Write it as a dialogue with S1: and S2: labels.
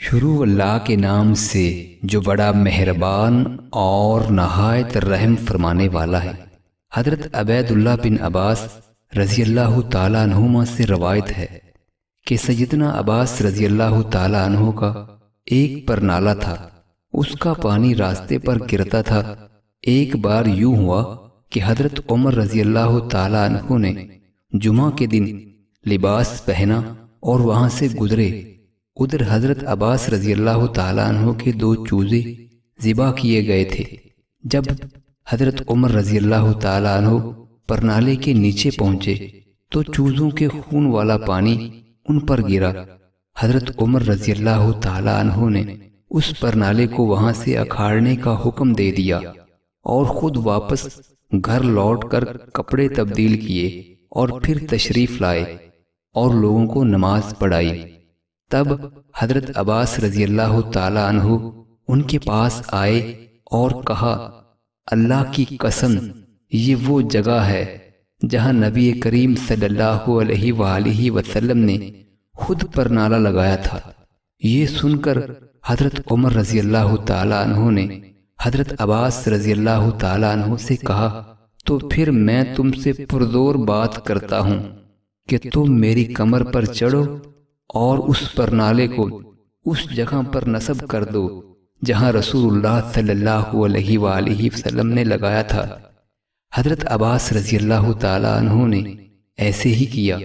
S1: شروع اللہ کے نام سے جو بڑا مہربان اور نہایت رحم فرمانے والا ہے۔ حضرت عبید اللہ بن عباس رضی اللہ تعالیٰ عنہما سے روایت ہے کہ سیدنا عباس رضی اللہ تعالیٰ عنہ کا ایک پرنالہ تھا، اس کا پانی راستے پر گرتا تھا۔ ایک بار یوں ہوا کہ حضرت عمر رضی اللہ تعالیٰ عنہ نے جمعہ کے دن لباس پہنا اور وہاں سے گزرے۔ ادھر حضرت عباس رضی اللہ تعالیٰ عنہ کے 2 چوزے ذبح کیے گئے تھے۔ جب حضرت عمر رضی اللہ تعالیٰ عنہ پرنالے کے نیچے پہنچے تو چوزوں کے خون والا پانی ان پر گرا۔ حضرت عمر رضی اللہ تعالیٰ عنہ نے اس پرنالے کو وہاں سے اکھاڑنے کا حکم دے دیا اور خود واپس گھر لوٹ کر کپڑے تبدیل کیے اور پھر تشریف لائے اور لوگوں کو نماز پڑھائی۔ تب حضرت عباس رضی اللہ تعالیٰ عنہ ان کے پاس آئے اور کہا، اللہ کی قسم یہ وہ جگہ ہے جہاں نبی کریم صلی اللہ علیہ وآلہ وسلم نے خود پرنالہ لگایا تھا۔ یہ سن کر حضرت عمر رضی اللہ تعالیٰ عنہ نے حضرت عباس رضی اللہ تعالیٰ عنہ سے کہا، تو پھر میں تم سے پرزور بات کرتا ہوں کہ تم میری کمر پر چڑھو اور اس پرنالے کو اس جگہ پر نصب کر دو جہاں رسول اللہ صلی اللہ علیہ وآلہ وسلم نے لگایا تھا۔ حضرت عباس رضی اللہ تعالیٰ عنہ نے ایسے ہی کیا۔